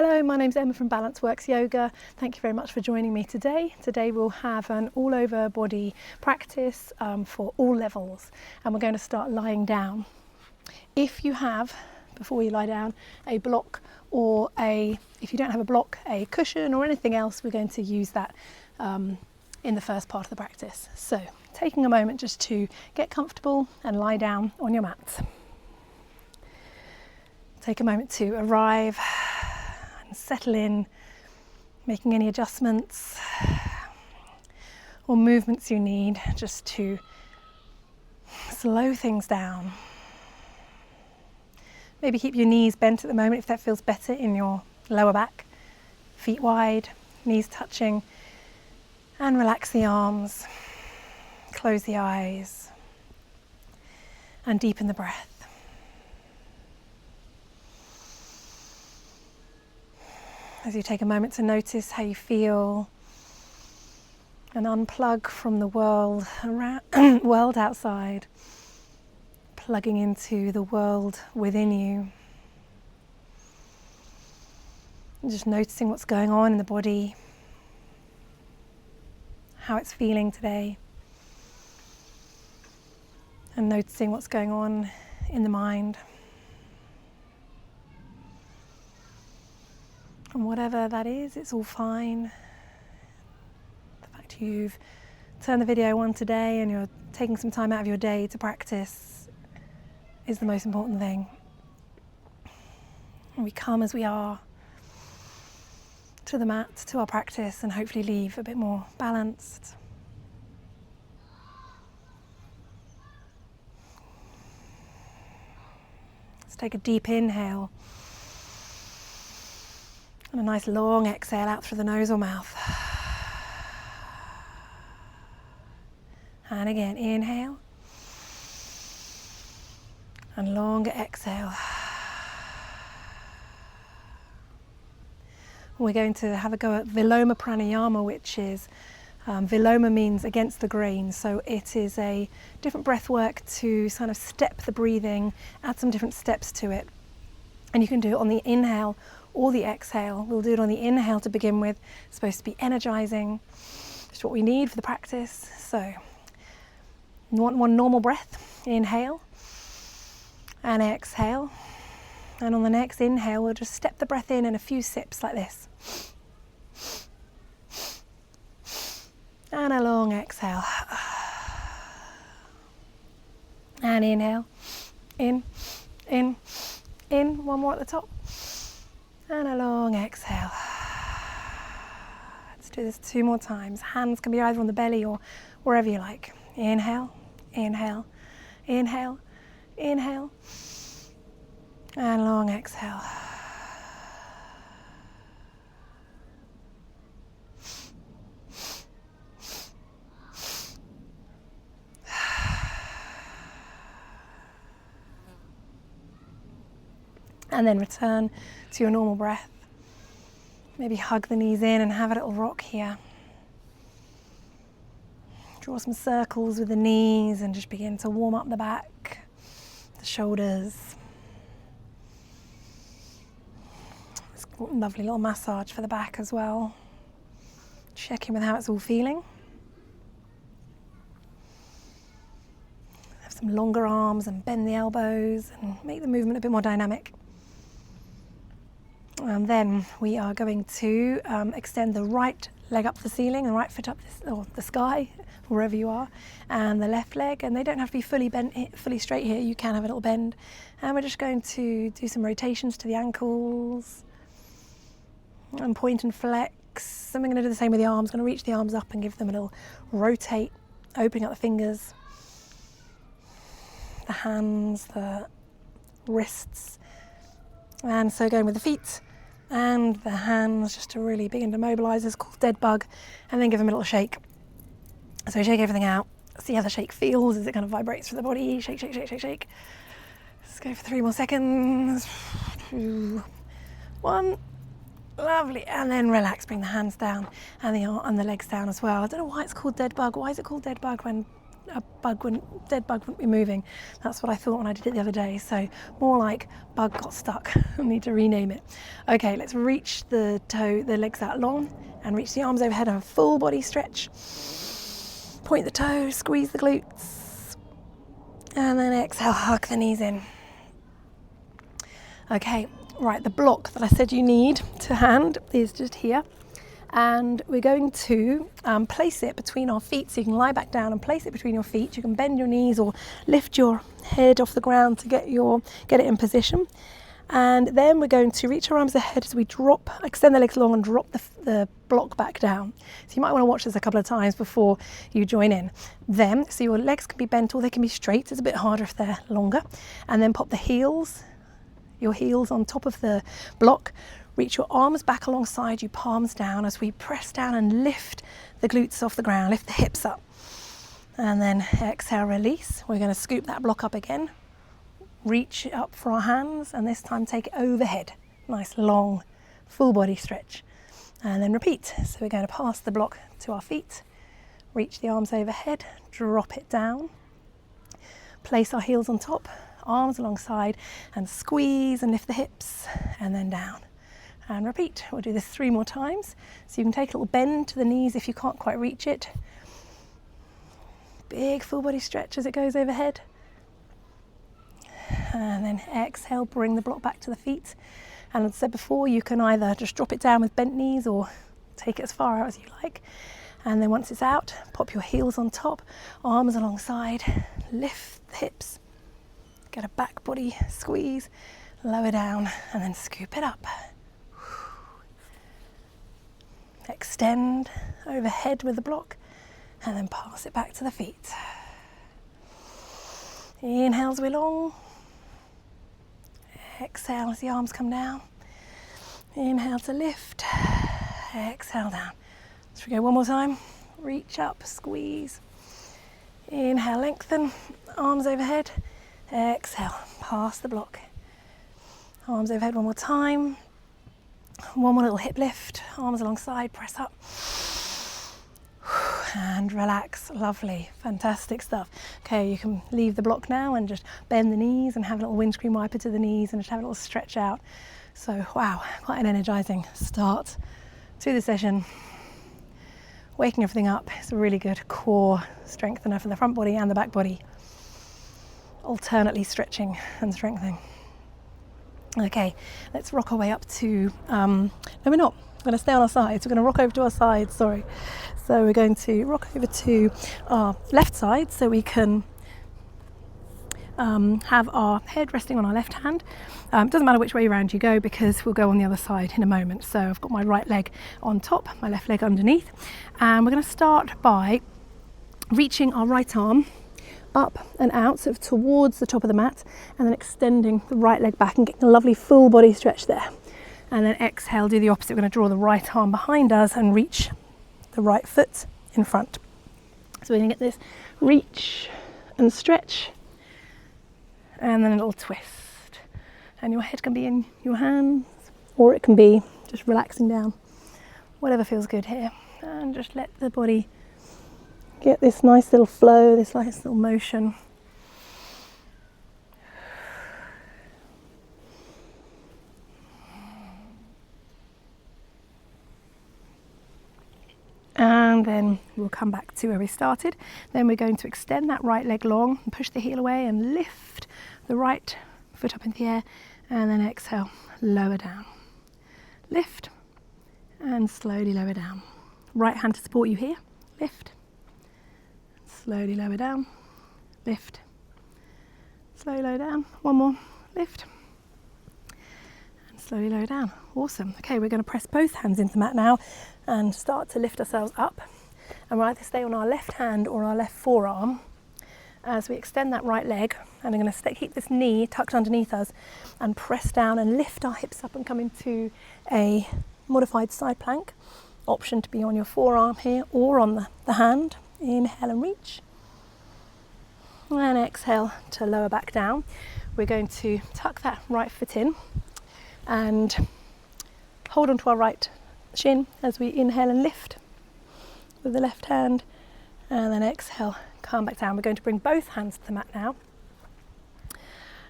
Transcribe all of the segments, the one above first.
Hello, my name's Emma from Balance Works Yoga. Thank you very much for joining me today. Today we'll have an all over body practice for all levels, and we're going to start lying down. If you have, before you lie down, a block or if you don't have a block, a cushion or anything else, we're going to use that in the first part of the practice. So taking a moment just to get comfortable and lie down on your mat. Take a moment to arrive and settle in, making any adjustments or movements you need just to slow things down. Maybe keep your knees bent at the moment if that feels better in your lower back. Feet wide, knees touching, and relax the arms, close the eyes, and deepen the breath. As you take a moment to notice how you feel and unplug from the world outside, plugging into the world within you. And just noticing what's going on in the body, how it's feeling today, and noticing what's going on in the mind. And whatever that is, it's all fine. The fact you've turned the video on today and you're taking some time out of your day to practice is the most important thing. And we come as we are to the mat, to our practice, and hopefully leave a bit more balanced. Let's take a deep inhale. And a nice long exhale out through the nose or mouth. And again, inhale. And longer exhale. We're going to have a go at Viloma Pranayama, which is, Viloma means against the grain. So it is a different breath work to kind of step the breathing, add some different steps to it. And you can do it on the inhale or the exhale. We'll do it on the inhale to begin with. It's supposed to be energizing. It's what we need for the practice. So you want one normal breath, inhale and exhale. And on the next inhale, we'll just step the breath in a few sips like this. And a long exhale. And inhale, in, one more at the top. And a long exhale. Let's do this 2 more times. Hands can be either on the belly or wherever you like. Inhale, inhale, inhale, inhale. And long exhale. And then return to your normal breath. Maybe hug the knees in and have a little rock here. Draw some circles with the knees and just begin to warm up the back, the shoulders. It's a lovely little massage for the back as well. Check in with how it's all feeling. Have some longer arms and bend the elbows and make the movement a bit more dynamic. And then we are going to extend the right leg up the ceiling, the right foot up the sky, wherever you are, and the left leg. And they don't have to be fully bent, fully straight here. You can have a little bend. And we're just going to do some rotations to the ankles and point and flex. And we're going to do the same with the arms. Going to reach the arms up and give them a little rotate, opening up the fingers, the hands, the wrists. And so going with the feet and the hands just to really begin to mobilize. It's called dead bug, and then give them a little shake. So shake everything out. See how the shake feels as it kind of vibrates through the body. Shake, shake, shake, shake, shake. Let's go for 3 more seconds. 2, 1. Lovely. And then relax. Bring the hands down and the legs down as well. I don't know why it's called dead bug. Why is it called dead bug when dead bug wouldn't be moving. That's what I thought when I did it the other day. So more like bug got stuck. I need to rename it. Okay, let's reach the legs out long and reach the arms overhead. Have a full body stretch. Point the toes, squeeze the glutes, and then exhale, hug the knees in. Okay, right, the block that I said you need to hand is just here. And we're going to place it between our feet, so you can lie back down and place it between your feet. You can bend your knees or lift your head off the ground to get it in position. And then we're going to reach our arms ahead as we extend the legs long and drop the block back down. So you might want to watch this a couple of times before you join in. Then, so your legs can be bent or they can be straight. It's a bit harder if they're longer. And then pop your heels on top of the block. Reach your arms back alongside you, palms down, as we press down and lift the glutes off the ground, lift the hips up. And then exhale, release. We're going to scoop that block up again. Reach up for our hands, and this time take it overhead. Nice long, full body stretch. And then repeat. So we're going to pass the block to our feet, reach the arms overhead, drop it down. Place our heels on top, arms alongside, and squeeze and lift the hips, and then down. And repeat. We'll do this 3 more times. So you can take a little bend to the knees if you can't quite reach it. Big full body stretch as it goes overhead. And then exhale, bring the block back to the feet. And as I said before, you can either just drop it down with bent knees or take it as far out as you like. And then once it's out, pop your heels on top, arms alongside, lift the hips, get a back body squeeze, lower down, and then scoop it up. Extend overhead with the block and then pass it back to the feet. Inhale as we long. Exhale as the arms come down. Inhale to lift. Exhale down. Should we go one more time? Reach up, squeeze. Inhale, lengthen. Arms overhead. Exhale, pass the block. Arms overhead one more time. One more little hip lift, arms alongside, press up. And relax, lovely, fantastic stuff. Okay, you can leave the block now and just bend the knees and have a little windscreen wiper to the knees and just have a little stretch out. So, wow, quite an energizing start to the session. Waking everything up is a really good core strengthener for the front body and the back body. Alternately stretching and strengthening. Okay, let's rock our way up to, no we're not, we're going to stay on our sides, we're going to rock over to our sides, sorry. So we're going to rock over to our left side so we can have our head resting on our left hand. It doesn't matter which way around you go because we'll go on the other side in a moment. So I've got my right leg on top, my left leg underneath, and we're going to start by reaching our right arm up and out, sort of towards the top of the mat, and then extending the right leg back and getting a lovely full body stretch there. And then exhale, do the opposite. We're going to draw the right arm behind us and reach the right foot in front. So we're going to get this reach and stretch, and then a little twist. And your head can be in your hands, or it can be just relaxing down, whatever feels good here. And just let the body get this nice little flow, this nice little motion. And then we'll come back to where we started. Then we're going to extend that right leg long and push the heel away and lift the right foot up in the air, and then exhale, lower down. Lift and slowly lower down. Right hand to support you here, lift. Slowly lower down, lift, slowly lower down, one more, lift, and slowly lower down. Awesome. Okay, we're going to press both hands into the mat now and start to lift ourselves up. And we'll either stay on our left hand or our left forearm as we extend that right leg, and I'm going to keep this knee tucked underneath us and press down and lift our hips up and come into a modified side plank. Option to be on your forearm here or on the hand. Inhale and reach, and exhale to lower back down. We're going to tuck that right foot in and hold onto our right shin as we inhale and lift with the left hand, And then exhale, calm back down. We're going to bring both hands to the mat now,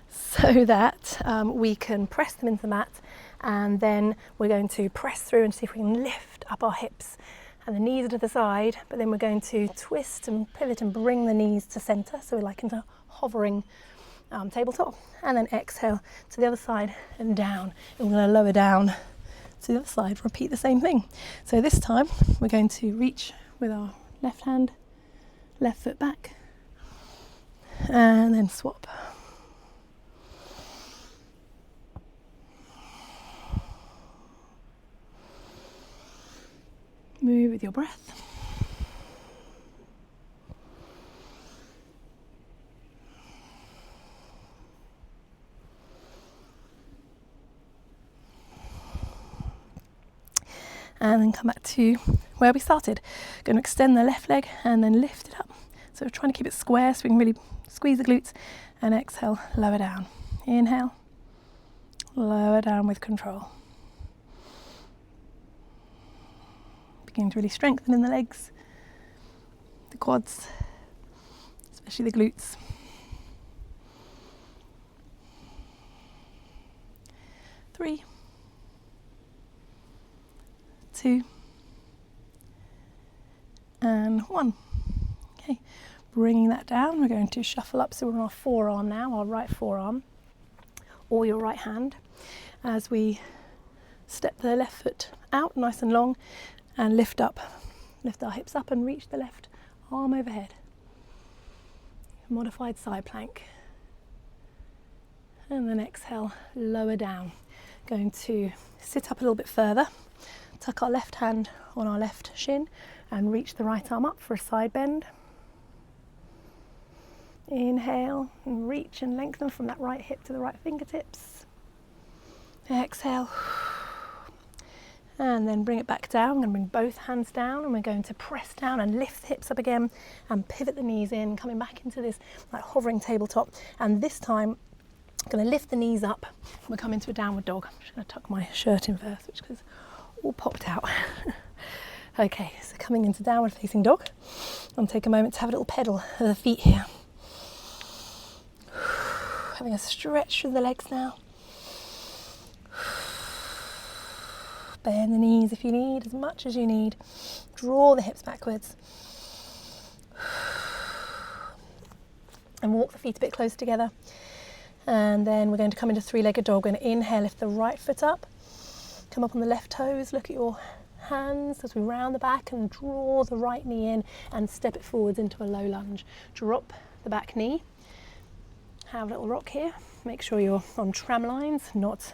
so that we can press them into the mat, and then we're going to press through and see if we can lift up our hips and the knees are to the side, but then we're going to twist and pivot and bring the knees to center, so we're like into hovering tabletop, and then exhale to the other side and down, and we're going to lower down to the other side. Repeat the same thing. So this time we're going to reach with our left hand, left foot back, and then swap. Move with your breath. And then come back to where we started. Going to extend the left leg and then lift it up. So we're trying to keep it square so we can really squeeze the glutes, and exhale, lower down. Inhale, lower down with control. Begin to really strengthen in the legs, the quads, especially the glutes. 3, 2, and 1. Okay, bringing that down, we're going to shuffle up. So we're on our forearm now, our right forearm, or your right hand, as we step the left foot out nice and long and lift up. Lift our hips up and reach the left arm overhead. Modified side plank. And then exhale, lower down. Going to sit up a little bit further, tuck our left hand on our left shin and reach the right arm up for a side bend. Inhale and reach and lengthen from that right hip to the right fingertips. Exhale. And then bring it back down. I'm going to bring both hands down, and we're going to press down and lift the hips up again and pivot the knees in, coming back into this like hovering tabletop. And this time, I'm going to lift the knees up and we'll come into a downward dog. I'm just going to tuck my shirt in first, which is all popped out. Okay, so coming into downward facing dog. I'll take a moment to have a little pedal of the feet here. Having a stretch through the legs now. Bend the knees if you need, as much as you need. Draw the hips backwards. And walk the feet a bit closer together. And then we're going to come into three-legged dog. We're going to inhale, lift the right foot up. Come up on the left toes, look at your hands as we round the back and draw the right knee in and step it forwards into a low lunge. Drop the back knee. Have a little rock here. Make sure you're on tram lines, not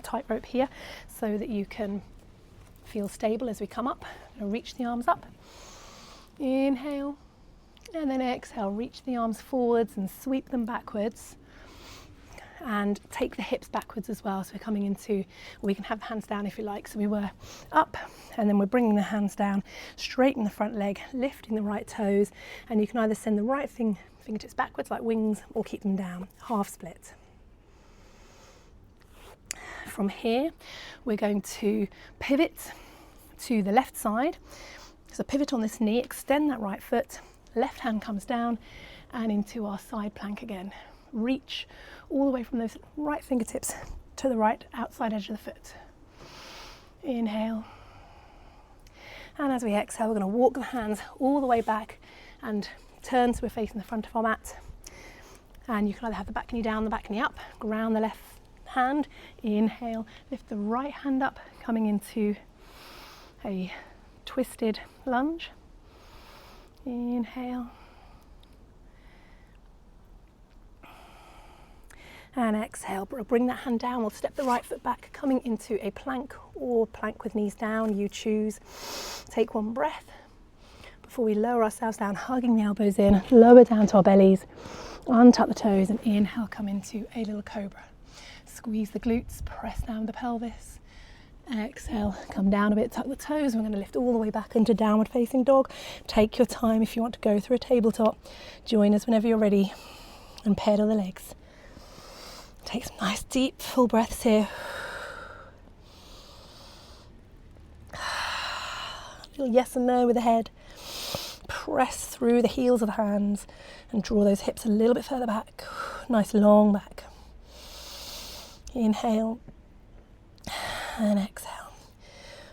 tightrope here, so that you can feel stable as we come up. Reach the arms up. Inhale, and then exhale. Reach the arms forwards and sweep them backwards. And take the hips backwards as well. So we're coming into, we can have the hands down if you like. So we were up, and then we're bringing the hands down, straighten the front leg, lifting the right toes, and you can either send the right fingertips backwards like wings or keep them down, half split. From here, we're going to pivot to the left side. So pivot on this knee, extend that right foot, left hand comes down and into our side plank again. Reach all the way from those right fingertips to the right outside edge of the foot. Inhale. And as we exhale, we're going to walk the hands all the way back and turn so we're facing the front of our mat. And you can either have the back knee down, the back knee up, ground the left hand, inhale, lift the right hand up, coming into a twisted lunge. Inhale. And exhale, bring that hand down, we'll step the right foot back, coming into a plank or plank with knees down, you choose. Take one breath before we lower ourselves down, hugging the elbows in, lower down to our bellies, untuck the toes, and inhale, come into a little cobra. Squeeze the glutes, press down the pelvis. Exhale, come down a bit, tuck the toes. We're going to lift all the way back into downward facing dog. Take your time if you want to go through a tabletop. Join us whenever you're ready and pedal the legs. Take some nice deep full breaths here. A little yes and no with the head. press through the heels of the hands and draw those hips a little bit further back. Nice long back. Inhale and exhale.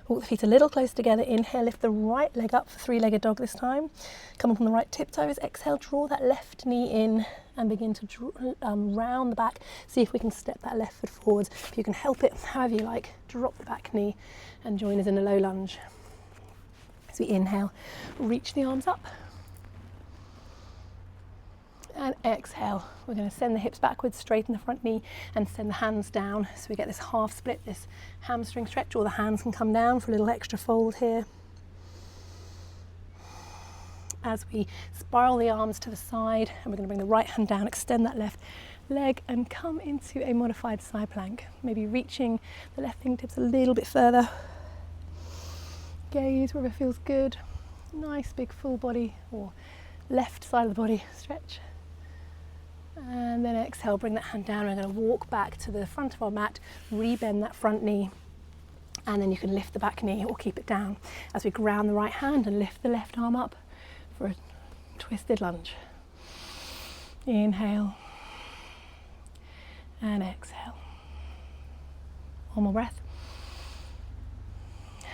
Walk the feet a little closer together. Inhale, lift the right leg up for three-legged dog this time. Coming from the right tiptoes. Exhale, draw that left knee in and begin to round the back. See if we can step that left foot forwards. If you can help it, however you like, drop the back knee and join us in a low lunge. As we inhale, reach the arms up. And exhale, we're going to send the hips backwards, straighten the front knee and send the hands down. So we get this half split, this hamstring stretch, or the hands can come down for a little extra fold here. As we spiral the arms to the side, and we're going to bring the right hand down, extend that left leg and come into a modified side plank. Maybe reaching the left fingertips a little bit further. Gaze wherever feels good. Nice big full body or left side of the body stretch. And then exhale, bring that hand down. We're going to walk back to the front of our mat, rebend that front knee, and then you can lift the back knee or keep it down as we ground the right hand and lift the left arm up for a twisted lunge. Inhale and exhale. One more breath.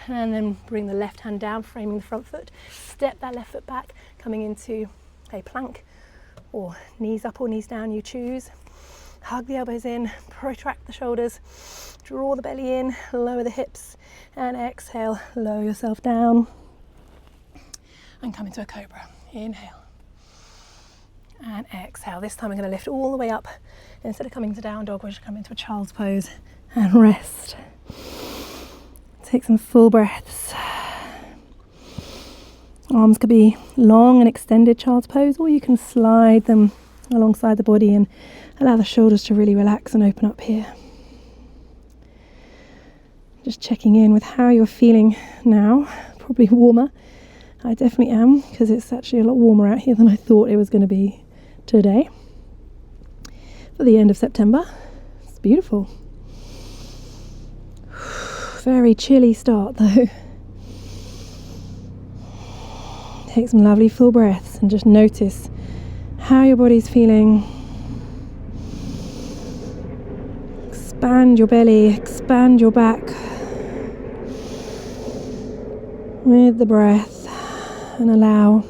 And then bring the left hand down, framing the front foot. Step that left foot back, coming into a plank, or knees up or knees down, you choose. Hug the elbows in, protract the shoulders, draw the belly in, lower the hips, and exhale, lower yourself down, and come into a cobra. Inhale, and exhale. This time we're going to lift all the way up. Instead of coming to down dog, we're just come into a child's pose and rest. Take some full breaths. Arms could be long and extended, child's pose, or you can slide them alongside the body and allow the shoulders to really relax and open up here. Just checking in with how you're feeling now. Probably warmer. I definitely am, because it's actually a lot warmer out here than I thought it was going to be today. For the end of September. It's beautiful. Very chilly start though. Take some lovely full breaths and just notice how your body's feeling. Expand your belly, expand your back with the breath, and allow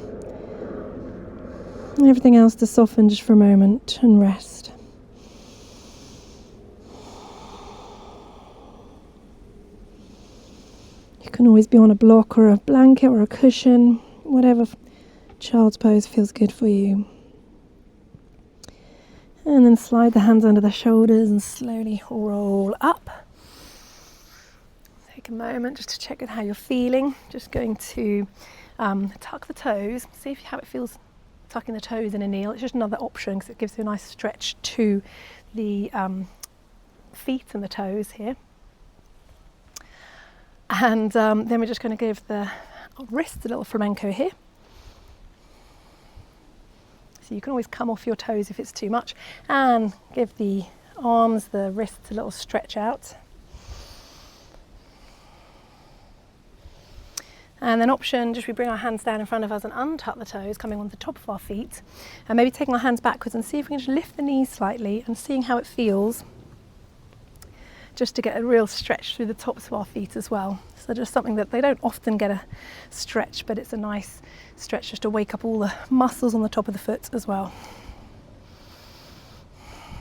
everything else to soften just for a moment and rest. You can always be on a block or a blanket or a cushion, whatever child's pose feels good for you. And then slide the hands under the shoulders and slowly roll up. Take a moment just to check with how you're feeling. Just going to tuck the toes. See how it feels tucking the toes in a kneel. It's just another option because it gives you a nice stretch to the feet and the toes here. And then we're just going to give the wrists a little flamenco here. So you can always come off your toes if it's too much, and give the arms, the wrists a little stretch out. And then option, just we bring our hands down in front of us and untuck the toes, coming on the top of our feet, and maybe taking our hands backwards and see if we can just lift the knees slightly and seeing how it feels, just to get a real stretch through the tops of our feet as well. So just something that they don't often get a stretch, but it's a nice stretch just to wake up all the muscles on the top of the foot as well.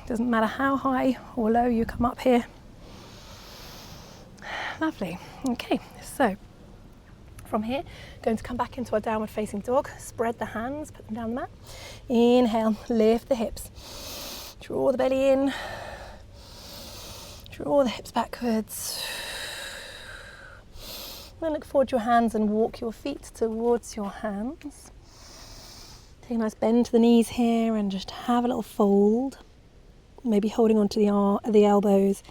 Doesn't matter how high or low you come up here. Lovely. Okay, so from here, going to come back into our downward facing dog. Spread the hands, put them down the mat. Inhale, lift the hips. Draw the belly in. Draw the hips backwards. Then look forward to your hands and walk your feet towards your hands. Take a nice bend to the knees here and just have a little fold. Maybe holding onto the elbows,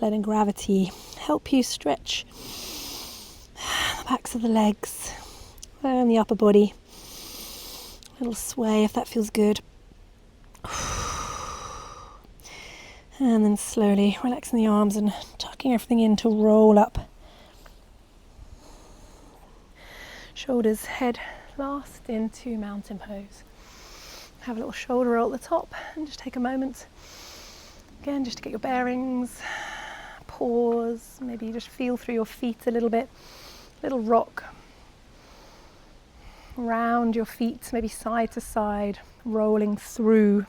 letting gravity help you stretch the backs of the legs and the upper body. A little sway if that feels good. And then slowly relaxing the arms and tucking everything in to roll up. Shoulders, head last into mountain pose. Have a little shoulder roll at the top and just take a moment, again, just to get your bearings. Pause, maybe just feel through your feet a little bit, little rock. Round your feet, maybe side to side, rolling through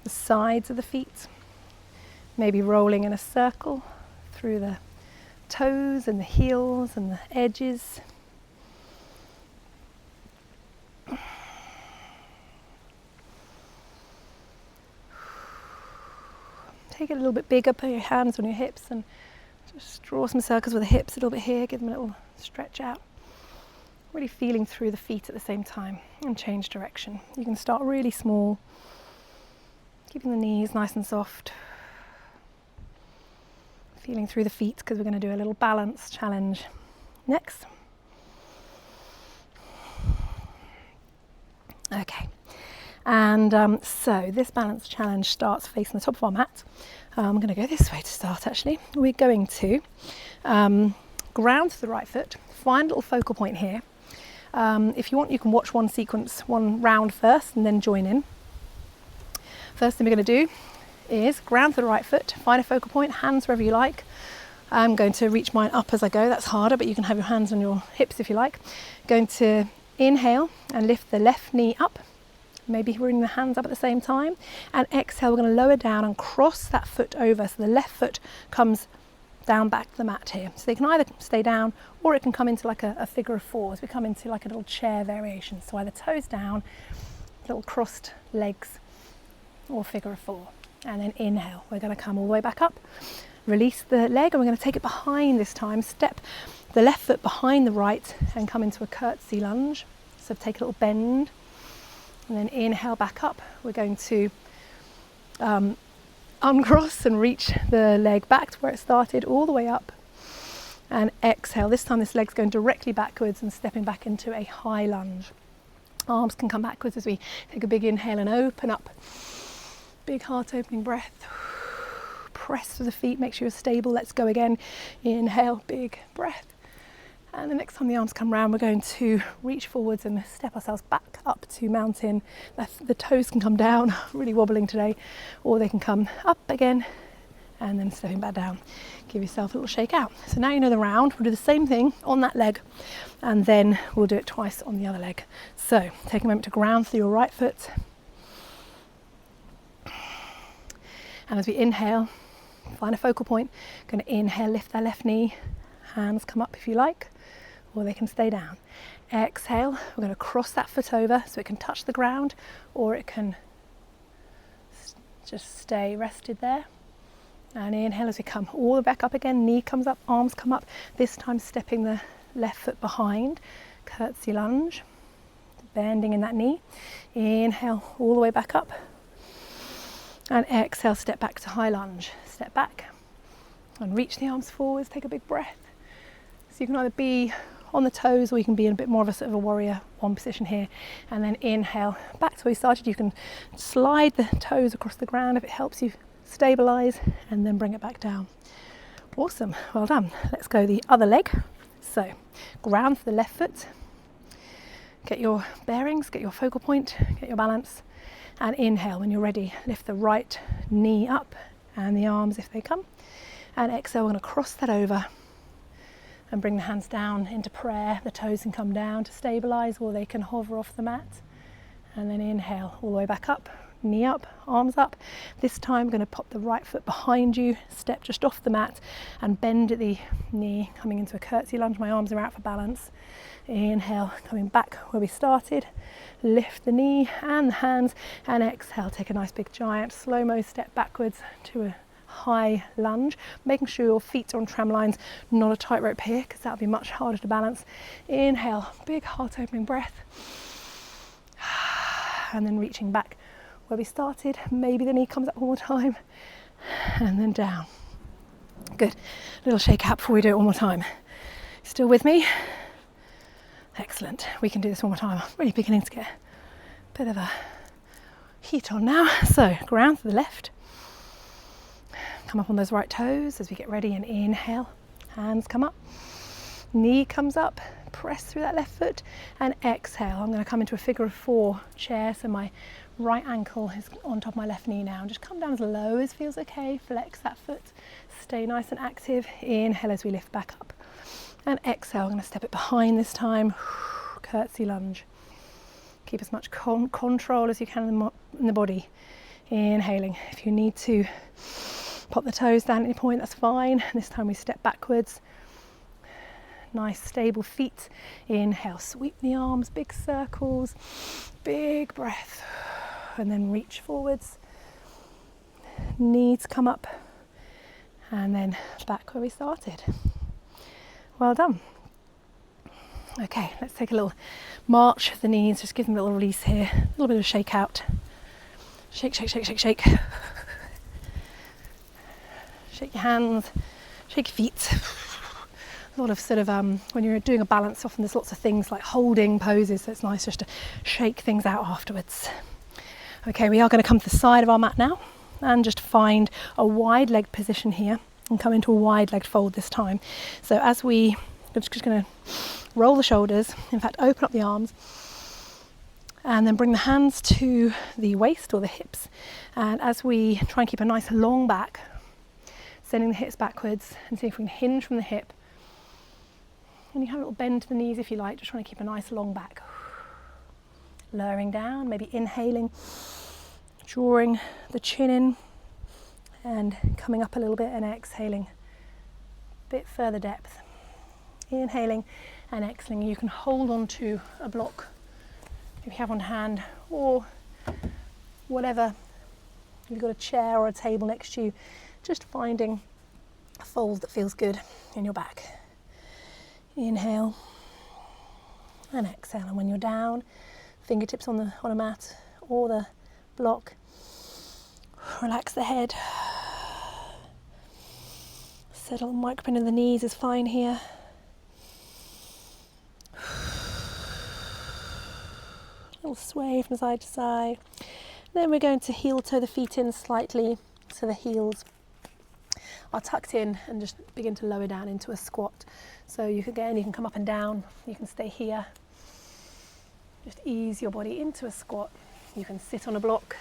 the sides of the feet. Maybe rolling in a circle through the toes and the heels and the edges. Take it a little bit bigger, put your hands on your hips and just draw some circles with the hips a little bit here, give them a little stretch out. Really feeling through the feet at the same time and change direction. You can start really small, keeping the knees nice and soft. Feeling through the feet because we're going to do a little balance challenge next. Okay, and so this balance challenge starts facing the top of our mat. I'm going to go this way to start actually. We're going to ground to the right foot, find a little focal point here. If you want, you can watch one sequence, one round first and then join in. First thing we're going to do is ground to the right foot, find a focal point, hands wherever you like. I'm going to reach mine up as I go, that's harder, but you can have your hands on your hips if you like. Going to inhale and lift the left knee up, maybe bring the hands up at the same time, and exhale, we're going to lower down and cross that foot over so the left foot comes down back to the mat here. So they can either stay down or it can come into like a figure of four as we come into like a little chair variation. So either toes down, little crossed legs, or figure of four. And then inhale, we're going to come all the way back up, release the leg, and we're going to take it behind this time, step the left foot behind the right and come into a curtsy lunge. So take a little bend and then inhale back up. We're going to uncross and reach the leg back to where it started, all the way up, and exhale. This time this leg's going directly backwards and stepping back into a high lunge. Arms can come backwards as we take a big inhale and open up. Big heart opening breath. Press through the feet, make sure you're stable. Let's go again. Inhale, big breath. And the next time the arms come round, we're going to reach forwards and step ourselves back up to mountain. The toes can come down, really wobbling today, or they can come up again and then stepping back down. Give yourself a little shake out. So now you know the round. We'll do the same thing on that leg and then we'll do it twice on the other leg. So take a moment to ground through your right foot. And as we inhale, find a focal point. Going to inhale, lift that left knee. Hands come up if you like, or they can stay down. Exhale, we're going to cross that foot over so it can touch the ground, or it can just stay rested there. And inhale as we come all the way back up again. Knee comes up, arms come up. This time stepping the left foot behind. Curtsy lunge, bending in that knee. Inhale all the way back up. And exhale, step back to high lunge. Step back and reach the arms forwards, take a big breath. So you can either be on the toes or you can be in a bit more of a sort of a warrior one position here. And then inhale, back to where you started. You can slide the toes across the ground if it helps you stabilise, and then bring it back down. Awesome, well done. Let's go the other leg. So ground for the left foot. Get your bearings, get your focal point, get your balance. And inhale, when you're ready, lift the right knee up and the arms if they come. And exhale, we're going to cross that over and bring the hands down into prayer. The toes can come down to stabilise, or they can hover off the mat. And then inhale, all the way back up, knee up, arms up. This time, I'm going to pop the right foot behind you, step just off the mat and bend at the knee, coming into a curtsy lunge. My arms are out for balance. Inhale, coming back where we started. Lift the knee and the hands, and exhale, take a nice big giant slow-mo step backwards to a high lunge, making sure your feet are on tram lines, not a tightrope here because that would be much harder to balance. Inhale, big heart opening breath, and then reaching back where we started. Maybe the knee comes up one more time and then down. Good, little shake out before we do it one more time. Still with me? Excellent, we can do this one more time. I'm really beginning to get a bit of a heat on now. So ground to the left, come up on those right toes as we get ready, and inhale, hands come up, knee comes up, press through that left foot, and exhale. I'm going to come into a figure of 4 chair, so my right ankle is on top of my left knee now, and just come down as low as feels okay. Flex that foot, stay nice and active. Inhale as we lift back up, and exhale. I'm going to step it behind this time. Curtsy lunge. Keep as much control as you can in the body. Inhaling. If you need to pop the toes down at any point, that's fine. This time we step backwards. Nice stable feet. Inhale, sweep the arms, big circles, big breath, and then reach forwards. Knees come up, and then back where we started. Well done. Okay, let's take a little march of the knees, just give them a little release here, a little bit of shake out. Shake, shake, shake, shake, shake. Shake your hands, shake your feet. A lot of sort of, when you're doing a balance, often there's lots of things like holding poses, so it's nice just to shake things out afterwards. Okay, we are going to come to the side of our mat now and just find a wide leg position here and come into a wide legged fold this time. So I'm just going to roll the shoulders, in fact open up the arms, and then bring the hands to the waist or the hips, and as we try and keep a nice long back, sending the hips backwards, and see if we can hinge from the hip. And you have a little bend to the knees if you like, just trying to keep a nice long back. Lowering down, maybe inhaling, drawing the chin in, and coming up a little bit, and exhaling a bit further depth. Inhaling and exhaling. You can hold on to a block if you have on hand, or whatever. If you've got a chair or a table next to you, just finding a fold that feels good in your back. Inhale and exhale, and when you're down, fingertips on a mat or the block, relax the head. Settle, microprint in the knees is fine here. Little sway from side to side. Then we're going to heel toe the feet in slightly so the heels are tucked in, and just begin to lower down into a squat. So you can come up and down, you can stay here. Just ease your body into a squat. You can sit on a block.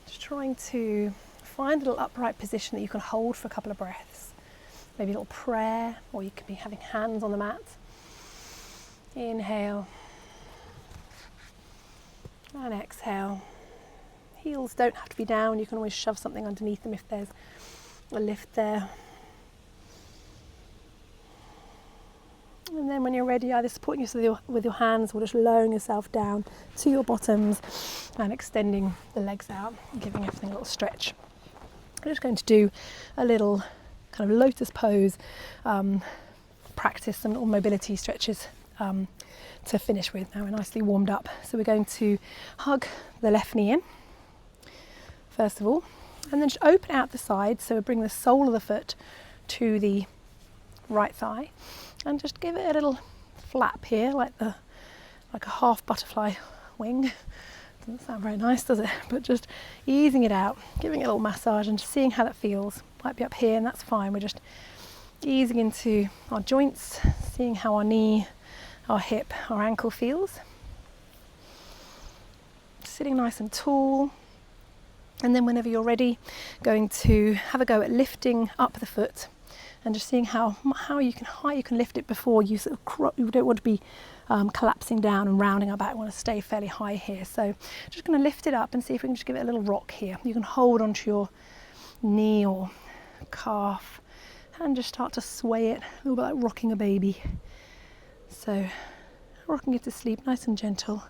Just trying to find a little upright position that you can hold for a couple of breaths. Maybe a little prayer, or you could be having hands on the mat. Inhale and exhale. Heels don't have to be down, you can always shove something underneath them if there's a lift there. And then when you're ready, either supporting yourself with your hands or just lowering yourself down to your bottoms and extending the legs out, giving everything a little stretch. I'm just going to do a little kind of lotus pose, practice some little mobility stretches to finish with. Now we're nicely warmed up, so we're going to hug the left knee in first of all, and then just open out the side, so bring the sole of the foot to the right thigh, and just give it a little flap here, like a half butterfly wing. Doesn't sound very nice, does it? But just easing it out, giving it a little massage and just seeing how that feels. Might be up here, and that's fine. We're just easing into our joints, seeing how our knee, our hip, our ankle feels. Sitting nice and tall. And then whenever you're ready, going to have a go at lifting up the foot and just seeing how you can lift it before you sort of you don't want to be collapsing down and rounding our back. We want to stay fairly high here. So just going to lift it up and see if we can just give it a little rock here. You can hold onto your knee or calf and just start to sway it, a little bit like rocking a baby. So rocking it to sleep, nice and gentle.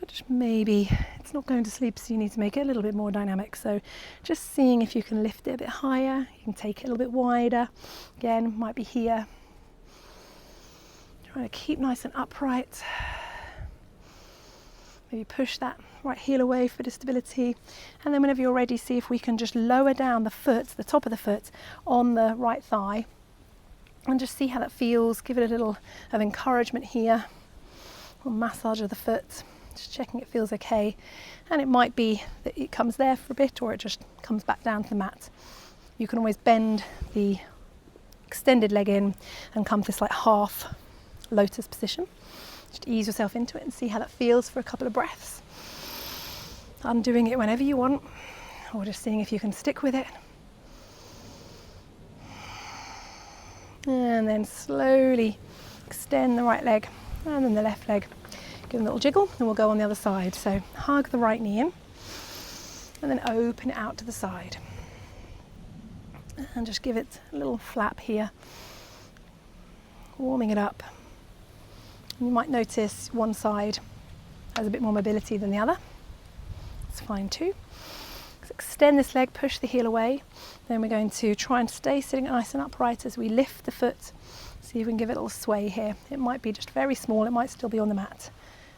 But just maybe it's not going to sleep, so you need to make it a little bit more dynamic. So just seeing if you can lift it a bit higher, you can take it a little bit wider. Again, might be here. Trying to keep nice and upright. Maybe push that right heel away for the stability. And then whenever you're ready, see if we can just lower down the foot, the top of the foot, on the right thigh. And just see how that feels. Give it a little of encouragement here. A little massage of the foot. Just checking it feels okay, and it might be that it comes there for a bit or it just comes back down to the mat. You can always bend the extended leg in and come to this like half lotus position. Just ease yourself into it and see how that feels for a couple of breaths. Undoing it whenever you want, or just seeing if you can stick with it. And then slowly extend the right leg and then the left leg. Give it a little jiggle and we'll go on the other side. So hug the right knee in and then open it out to the side. And just give it a little flap here, warming it up. You might notice one side has a bit more mobility than the other. It's fine too. So extend this leg, push the heel away. Then we're going to try and stay sitting nice and upright as we lift the foot. See if we can give it a little sway here. It might be just very small, it might still be on the mat.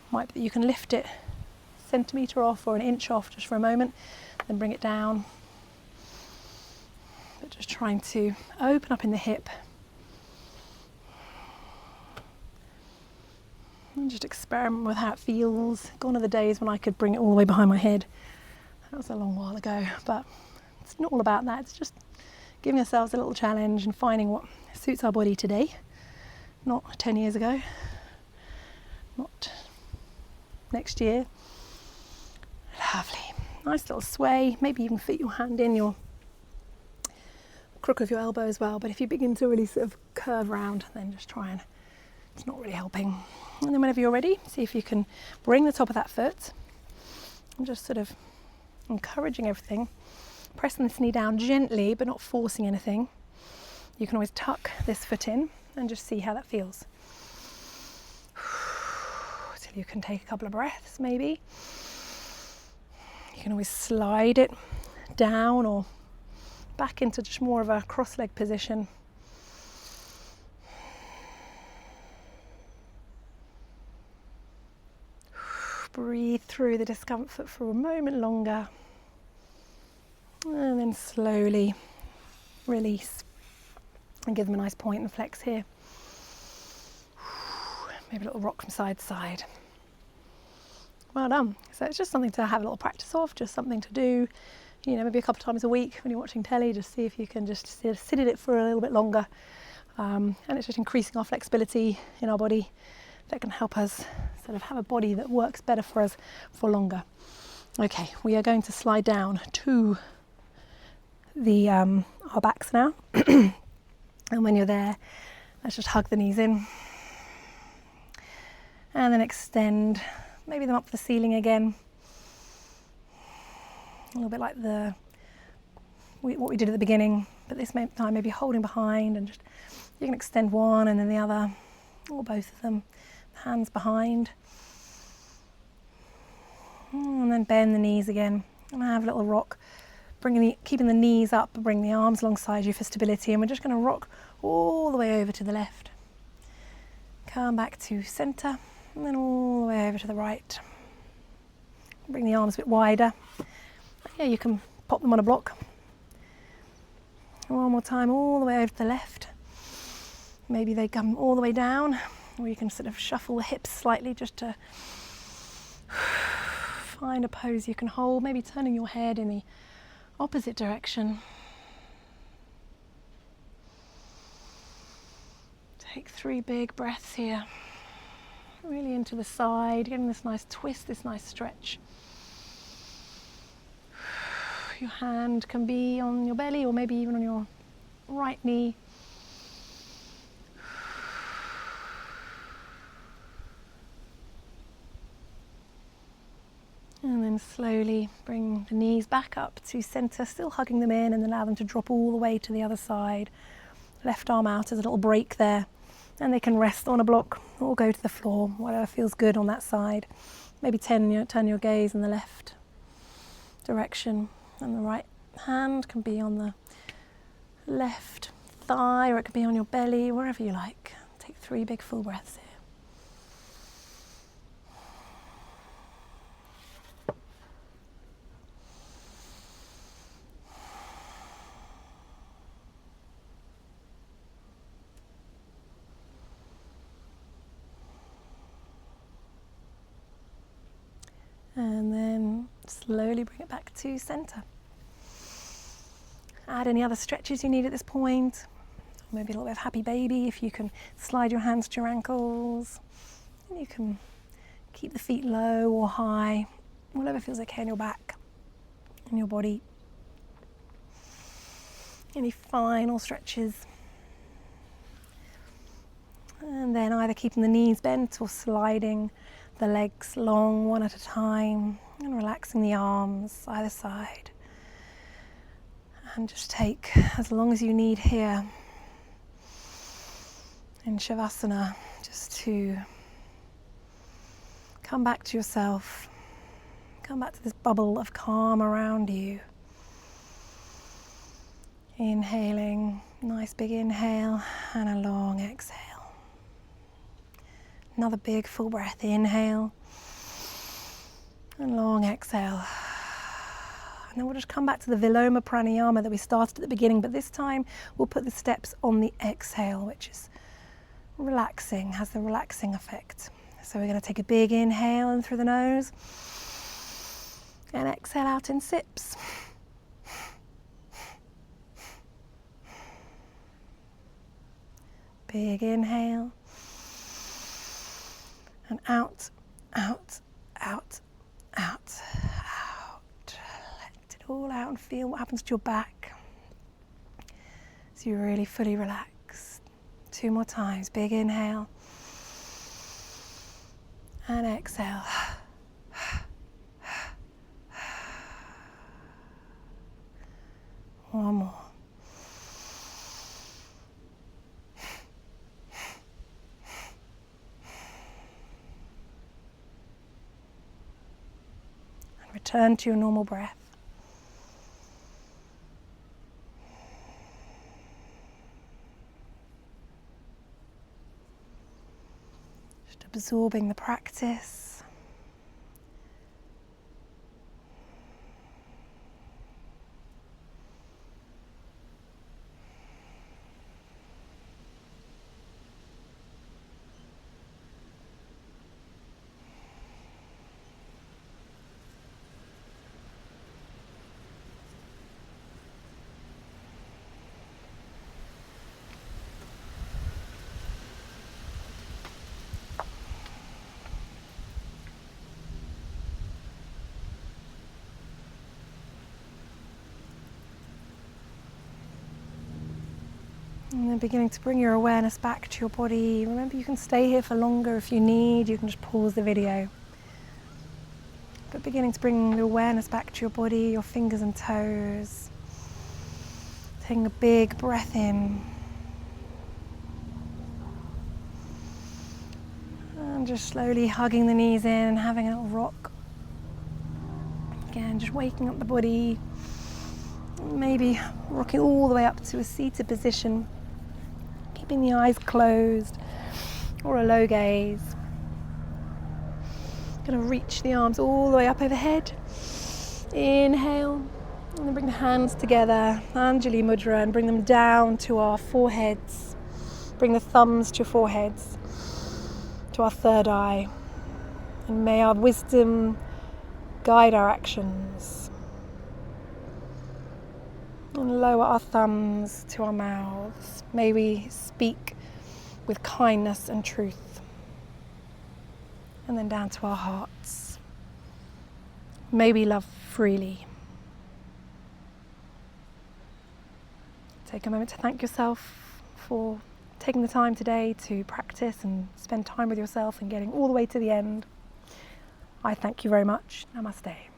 It might be that you can lift it a centimetre off or an inch off just for a moment, then bring it down. But just trying to open up in the hip. And just experiment with how it feels. Gone are the days when I could bring it all the way behind my head. That was a long while ago, but it's not all about that. It's just giving ourselves a little challenge and finding what suits our body today, not 10 years ago, not next year. Lovely. Nice little sway. Maybe you can fit your hand in your crook of your elbow as well, but if you begin to really sort of curve around, then just try and, it's not really helping. And then whenever you're ready, see if you can bring the top of that foot and just sort of encouraging everything, pressing this knee down gently but not forcing anything. You can always tuck this foot in and just see how that feels. Till you can take a couple of breaths maybe. You can always slide it down or back into just more of a cross-leg position. Breathe through the discomfort for a moment longer. And then slowly release and give them a nice point and flex here. Maybe a little rock from side to side. Well done. So it's just something to have a little practice of, just something to do, you know, maybe a couple of times a week when you're watching telly, just see if you can just sit in it for a little bit longer. And it's just increasing our flexibility in our body. That can help us sort of have a body that works better for us for longer. Okay, we are going to slide down to the our backs now. And when you're there, let's just hug the knees in. And then extend, maybe them up to the ceiling again. A little bit like what we did at the beginning, but this time maybe holding behind and just, you can extend one and then the other, or both of them. Hands behind, and then bend the knees again and have a little rock, keeping the knees up, bring the arms alongside you for stability, and we're just going to rock all the way over to the left, come back to center, and then all the way over to the right. Bring the arms a bit wider. Yeah, you can pop them on a block. One more time, all the way over to the left. Maybe they come all the way down, or you can sort of shuffle the hips slightly just to find a pose you can hold, maybe turning your head in the opposite direction. Take 3 big breaths here, really into the side, getting this nice twist, this nice stretch. Your hand can be on your belly or maybe even on your right knee. And then slowly bring the knees back up to center, still hugging them in, and allow them to drop all the way to the other side. Left arm out as a little break there. And they can rest on a block or go to the floor, whatever feels good on that side. Maybe turn your gaze in the left direction, and the right hand can be on the left thigh, or it can be on your belly, wherever you like. Take 3 big full breaths here. And then slowly bring it back to center. Add any other stretches you need at this point, Maybe a little bit of happy baby if you can slide your hands to your ankles. And you can keep the feet low or high, whatever feels okay in your back and your body. Any final stretches. And then either keeping the knees bent or sliding the legs long one at a time and relaxing the arms either side. And just take as long as you need here in Shavasana, just to come back to yourself, come back to this bubble of calm around you. Inhaling, nice big inhale and a long exhale. Another big full breath, inhale and long exhale. And then we'll just come back to the Viloma Pranayama that we started at the beginning, but this time we'll put the steps on the exhale, which is relaxing, has the relaxing effect. So we're going to take a big inhale in through the nose and exhale out in sips. Big inhale and out, out, out, out, out. Let it all out and feel what happens to your back as you really fully relax. 2 more times. Big inhale and exhale. One more. And return to your normal breath. Just absorbing the practice. And then beginning to bring your awareness back to your body. Remember, you can stay here for longer if you need. You can just pause the video. But beginning to bring the awareness back to your body, your fingers and toes. Taking a big breath in. And just slowly hugging the knees in and having a little rock. Again, just waking up the body. Maybe rocking all the way up to a seated position. Keeping the eyes closed or a low gaze. Going to reach the arms all the way up overhead. Inhale, and then bring the hands together, Anjali Mudra, and bring them down to our foreheads. Bring the thumbs to your foreheads, to our third eye. And may our wisdom guide our actions. And lower our thumbs to our mouths. May we speak with kindness and truth. And then down to our hearts. May we love freely. Take a moment to thank yourself for taking the time today to practice and spend time with yourself and getting all the way to the end. I thank you very much. Namaste.